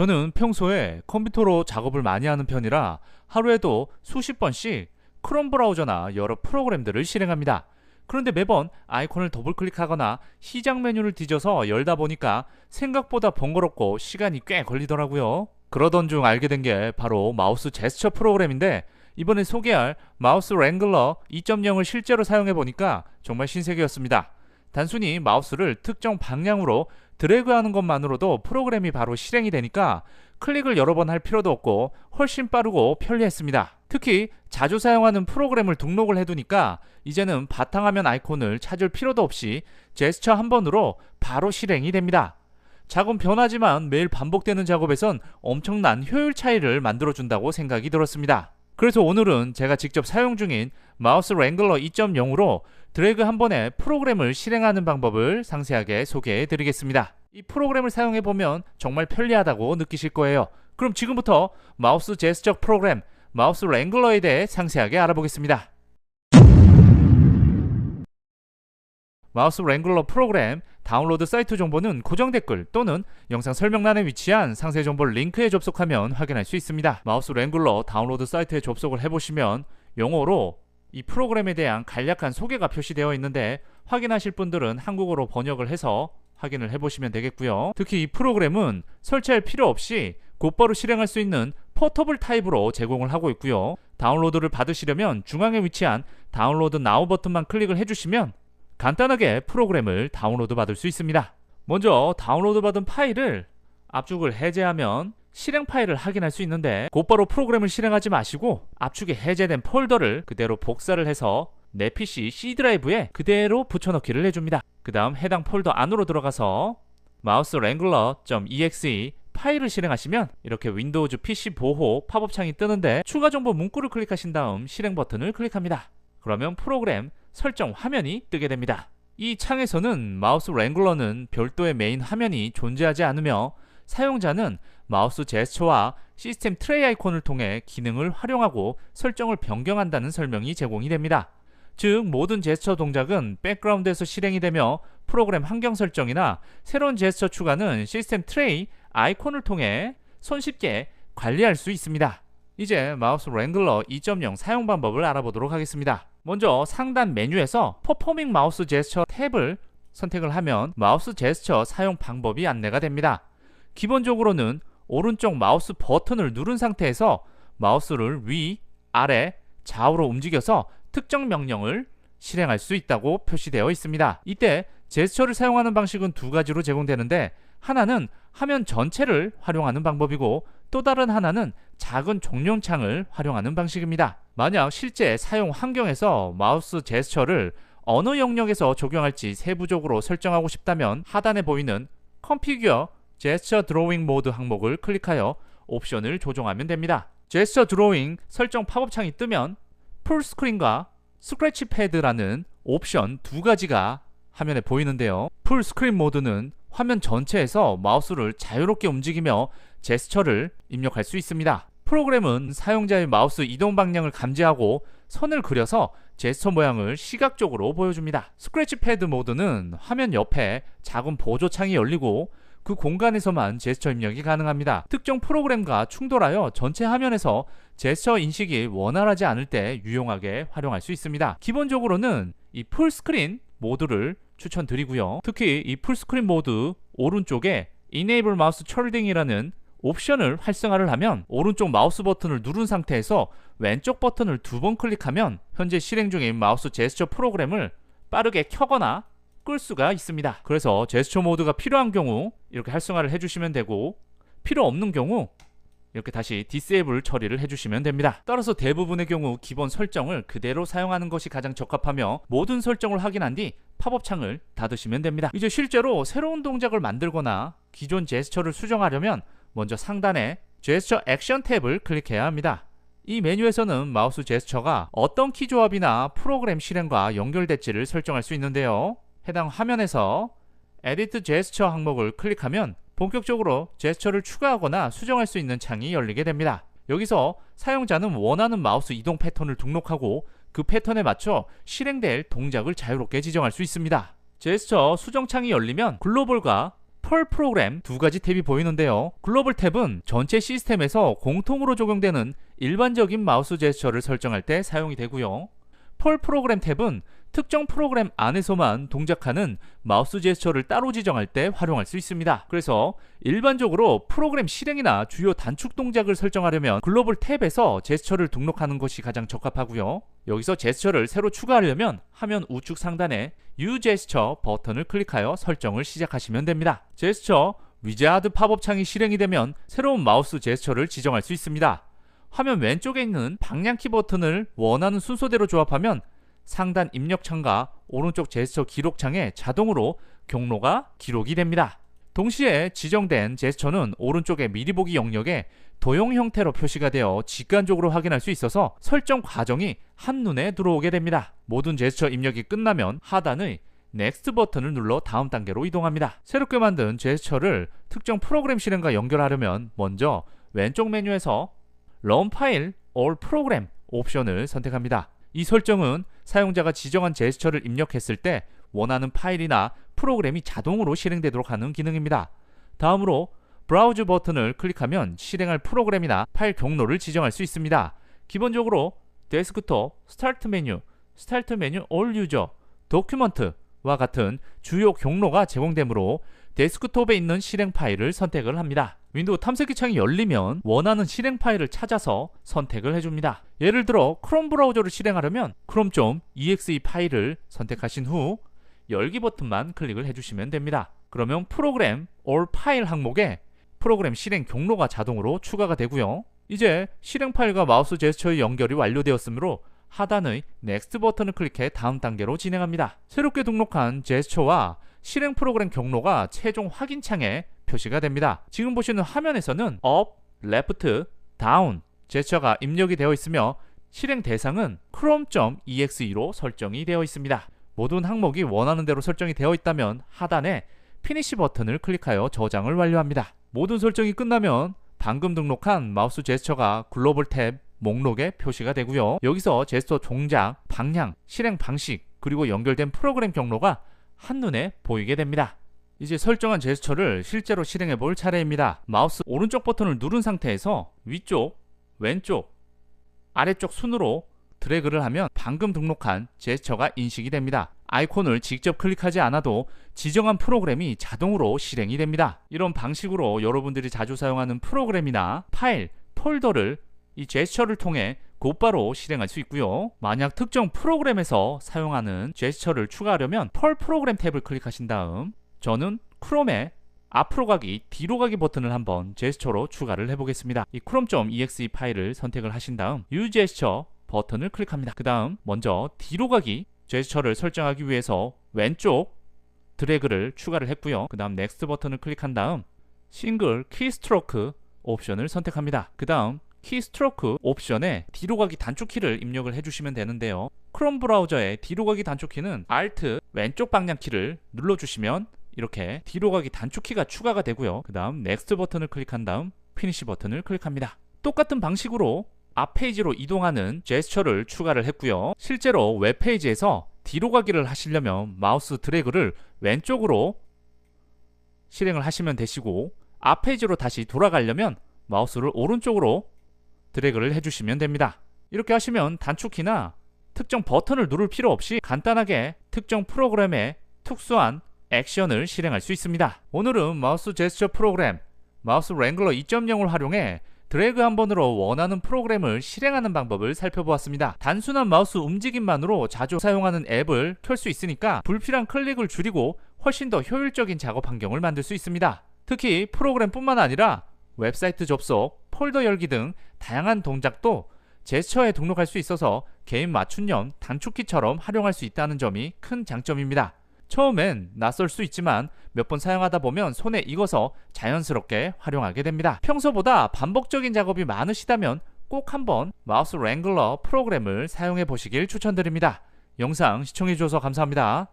저는 평소에 컴퓨터로 작업을 많이 하는 편이라 하루에도 수십 번씩 크롬 브라우저나 여러 프로그램들을 실행합니다. 그런데 매번 아이콘을 더블 클릭하거나 시작 메뉴를 뒤져서 열다 보니까 생각보다 번거롭고 시간이 꽤 걸리더라고요. 그러던 중 알게 된 게 바로 마우스 제스처 프로그램인데, 이번에 소개할 마우스 랭글러 2.0을 실제로 사용해 보니까 정말 신세계였습니다. 단순히 마우스를 특정 방향으로 드래그하는 것만으로도 프로그램이 바로 실행이 되니까 클릭을 여러 번 할 필요도 없고 훨씬 빠르고 편리했습니다. 특히 자주 사용하는 프로그램을 등록을 해두니까 이제는 바탕화면 아이콘을 찾을 필요도 없이 제스처 한 번으로 바로 실행이 됩니다. 작은 변화지만 매일 반복되는 작업에선 엄청난 효율 차이를 만들어준다고 생각이 들었습니다. 그래서 오늘은 제가 직접 사용 중인 마우스 랭글러 2.0으로 드래그 한 번에 프로그램을 실행하는 방법을 상세하게 소개해 드리겠습니다. 이 프로그램을 사용해 보면 정말 편리하다고 느끼실 거예요. 그럼 지금부터 마우스 제스처 프로그램 마우스 랭글러에 대해 상세하게 알아보겠습니다. 마우스 랭글러 프로그램 다운로드 사이트 정보는 고정 댓글 또는 영상 설명란에 위치한 상세 정보 링크에 접속하면 확인할 수 있습니다. 마우스 랭글러 다운로드 사이트에 접속을 해보시면 영어로 이 프로그램에 대한 간략한 소개가 표시되어 있는데, 확인하실 분들은 한국어로 번역을 해서 확인을 해보시면 되겠고요. 특히 이 프로그램은 설치할 필요 없이 곧바로 실행할 수 있는 포터블 타입으로 제공을 하고 있고요. 다운로드를 받으시려면 중앙에 위치한 다운로드 나우 버튼만 클릭을 해주시면 간단하게 프로그램을 다운로드 받을 수 있습니다. 먼저 다운로드 받은 파일을 압축을 해제하면 실행 파일을 확인할 수 있는데, 곧바로 프로그램을 실행하지 마시고 압축이 해제된 폴더를 그대로 복사를 해서 내 PC C 드라이브에 그대로 붙여넣기를 해줍니다. 그 다음 해당 폴더 안으로 들어가서 마우스 wrangler.exe 파일을 실행하시면 이렇게 윈도우즈 PC 보호 팝업 창이 뜨는데, 추가 정보 문구를 클릭하신 다음 실행 버튼을 클릭합니다. 그러면 프로그램 설정 화면이 뜨게 됩니다. 이 창에서는 마우스 랭글러는 별도의 메인 화면이 존재하지 않으며 사용자는 마우스 제스처와 시스템 트레이 아이콘을 통해 기능을 활용하고 설정을 변경한다는 설명이 제공이 됩니다. 즉 모든 제스처 동작은 백그라운드에서 실행이 되며 프로그램 환경 설정이나 새로운 제스처 추가는 시스템 트레이 아이콘을 통해 손쉽게 관리할 수 있습니다. 이제 마우스 랭글러 2.0 사용 방법을 알아보도록 하겠습니다. 먼저 상단 메뉴에서 퍼포밍 마우스 제스처 탭을 선택을 하면 마우스 제스처 사용 방법이 안내가 됩니다. 기본적으로는 오른쪽 마우스 버튼을 누른 상태에서 마우스를 위, 아래, 좌우로 움직여서 특정 명령을 실행할 수 있다고 표시되어 있습니다. 이때 제스처를 사용하는 방식은 두 가지로 제공되는데, 하나는 화면 전체를 활용하는 방법이고 또 다른 하나는 작은 종료창을 활용하는 방식입니다. 만약 실제 사용 환경에서 마우스 제스처를 어느 영역에서 적용할지 세부적으로 설정하고 싶다면 하단에 보이는 Configure 제스처 드로잉 모드 항목을 클릭하여 옵션을 조정하면 됩니다. 제스처 드로잉 설정 팝업창이 뜨면 풀스크린과 스크래치 패드라는 옵션 두 가지가 화면에 보이는데요. 풀스크린 모드는 화면 전체에서 마우스를 자유롭게 움직이며 제스처를 입력할 수 있습니다. 프로그램은 사용자의 마우스 이동 방향을 감지하고 선을 그려서 제스처 모양을 시각적으로 보여줍니다. 스크래치 패드 모드는 화면 옆에 작은 보조창이 열리고 그 공간에서만 제스처 입력이 가능합니다. 특정 프로그램과 충돌하여 전체 화면에서 제스처 인식이 원활하지 않을 때 유용하게 활용할 수 있습니다. 기본적으로는 이 풀스크린 모드를 추천드리고요. 특히 이 풀스크린 모드 오른쪽에 Enable Mouse Shielding이라는 옵션을 활성화를 하면 오른쪽 마우스 버튼을 누른 상태에서 왼쪽 버튼을 두 번 클릭하면 현재 실행 중인 마우스 제스처 프로그램을 빠르게 켜거나 끌 수가 있습니다. 그래서 제스처 모드가 필요한 경우 이렇게 활성화를 해주시면 되고, 필요 없는 경우 이렇게 다시 디세이블 처리를 해주시면 됩니다. 따라서 대부분의 경우 기본 설정을 그대로 사용하는 것이 가장 적합하며 모든 설정을 확인한 뒤 팝업 창을 닫으시면 됩니다. 이제 실제로 새로운 동작을 만들거나 기존 제스처를 수정하려면 먼저 상단에 제스처 액션 탭을 클릭해야 합니다. 이 메뉴에서는 마우스 제스처가 어떤 키 조합이나 프로그램 실행과 연결될지를 설정할 수 있는데요. 해당 화면에서 에디트 제스처 항목을 클릭하면 본격적으로 제스처를 추가하거나 수정할 수 있는 창이 열리게 됩니다. 여기서 사용자는 원하는 마우스 이동 패턴을 등록하고 그 패턴에 맞춰 실행될 동작을 자유롭게 지정할 수 있습니다. 제스처 수정창이 열리면 글로벌과 펄 프로그램 두 가지 탭이 보이는데요. 글로벌 탭은 전체 시스템에서 공통으로 적용되는 일반적인 마우스 제스처를 설정할 때 사용이 되고요. 펄 프로그램 탭은 특정 프로그램 안에서만 동작하는 마우스 제스처를 따로 지정할 때 활용할 수 있습니다. 그래서 일반적으로 프로그램 실행이나 주요 단축 동작을 설정하려면 글로벌 탭에서 제스처를 등록하는 것이 가장 적합하고요. 여기서 제스처를 새로 추가하려면 화면 우측 상단에 U 제스처 버튼을 클릭하여 설정을 시작하시면 됩니다. 제스처 위자드 팝업 창이 실행이 되면 새로운 마우스 제스처를 지정할 수 있습니다. 화면 왼쪽에 있는 방향키 버튼을 원하는 순서대로 조합하면 상단 입력창과 오른쪽 제스처 기록창에 자동으로 경로가 기록이 됩니다. 동시에 지정된 제스처는 오른쪽의 미리 보기 영역에 도형 형태로 표시가 되어 직관적으로 확인할 수 있어서 설정 과정이 한눈에 들어오게 됩니다. 모든 제스처 입력이 끝나면 하단의 넥스트 버튼을 눌러 다음 단계로 이동합니다. 새롭게 만든 제스처를 특정 프로그램 실행과 연결하려면 먼저 왼쪽 메뉴에서 Run File or Program 옵션을 선택합니다. 이 설정은 사용자가 지정한 제스처를 입력했을 때 원하는 파일이나 프로그램이 자동으로 실행되도록 하는 기능입니다. 다음으로 브라우즈 버튼을 클릭하면 실행할 프로그램이나 파일 경로를 지정할 수 있습니다. 기본적으로 데스크톱, 스타트 메뉴 All User, 도큐먼트와 같은 주요 경로가 제공되므로 데스크톱에 있는 실행 파일을 선택을 합니다. 윈도우 탐색기 창이 열리면 원하는 실행 파일을 찾아서 선택을 해줍니다. 예를 들어 크롬 브라우저를 실행하려면 chrome.exe 파일을 선택하신 후 열기 버튼만 클릭을 해주시면 됩니다. 그러면 프로그램 or 파일 항목에 프로그램 실행 경로가 자동으로 추가가 되고요. 이제 실행 파일과 마우스 제스처의 연결이 완료되었으므로 하단의 넥스트 버튼을 클릭해 다음 단계로 진행합니다. 새롭게 등록한 제스처와 실행 프로그램 경로가 최종 확인 창에 표시가 됩니다. 지금 보시는 화면에서는 up, left, down 제스처가 입력이 되어 있으며 실행 대상은 chrome.exe로 설정이 되어 있습니다. 모든 항목이 원하는 대로 설정이 되어 있다면 하단에 피니시 버튼을 클릭하여 저장을 완료합니다. 모든 설정이 끝나면 방금 등록한 마우스 제스처가 글로벌 탭 목록에 표시가 되고요. 여기서 제스처 동작, 방향, 실행 방식, 그리고 연결된 프로그램 경로가 한눈에 보이게 됩니다. 이제 설정한 제스처를 실제로 실행해 볼 차례입니다. 마우스 오른쪽 버튼을 누른 상태에서 위쪽, 왼쪽, 아래쪽 순으로 드래그를 하면 방금 등록한 제스처가 인식이 됩니다. 아이콘을 직접 클릭하지 않아도 지정한 프로그램이 자동으로 실행이 됩니다. 이런 방식으로 여러분들이 자주 사용하는 프로그램이나 파일, 폴더를 이 제스처를 통해 곧바로 실행할 수 있고요. 만약 특정 프로그램에서 사용하는 제스처를 추가하려면 펄 프로그램 탭을 클릭하신 다음 저는 크롬에 앞으로 가기, 뒤로 가기 버튼을 한번 제스처로 추가를 해보겠습니다. 이 chrome.exe 파일을 선택을 하신 다음 U 제스처 버튼을 클릭합니다. 그 다음 먼저 뒤로 가기 제스처를 설정하기 위해서 왼쪽 드래그를 추가를 했고요. 그 다음 넥스트 버튼을 클릭한 다음 싱글 키스트로크 옵션을 선택합니다. 그 다음 키스트로크 옵션에 뒤로 가기 단축키를 입력을 해주시면 되는데요. 크롬 브라우저의 뒤로 가기 단축키는 Alt 왼쪽 방향키를 눌러주시면 이렇게 뒤로 가기 단축키가 추가가 되고요. 그 다음 넥스트 버튼을 클릭한 다음 피니시 버튼을 클릭합니다. 똑같은 방식으로 앞 페이지로 이동하는 제스처를 추가를 했고요. 실제로 웹페이지에서 뒤로 가기를 하시려면 마우스 드래그를 왼쪽으로 실행을 하시면 되시고 앞 페이지로 다시 돌아가려면 마우스를 오른쪽으로 드래그를 해주시면 됩니다. 이렇게 하시면 단축키나 특정 버튼을 누를 필요 없이 간단하게 특정 프로그램의 특수한 액션을 실행할 수 있습니다. 오늘은 마우스 제스처 프로그램 마우스 랭글러 2.0을 활용해 드래그 한 번으로 원하는 프로그램을 실행하는 방법을 살펴보았습니다. 단순한 마우스 움직임만으로 자주 사용하는 앱을 켤 수 있으니까 불필요한 클릭을 줄이고 훨씬 더 효율적인 작업 환경을 만들 수 있습니다. 특히 프로그램뿐만 아니라 웹사이트 접속, 폴더 열기 등 다양한 동작도 제스처에 등록할 수 있어서 개인 맞춤형 단축키처럼 활용할 수 있다는 점이 큰 장점입니다. 처음엔 낯설 수 있지만 몇 번 사용하다 보면 손에 익어서 자연스럽게 활용하게 됩니다. 평소보다 반복적인 작업이 많으시다면 꼭 한번 마우스 랭글러 프로그램을 사용해 보시길 추천드립니다. 영상 시청해 주셔서 감사합니다.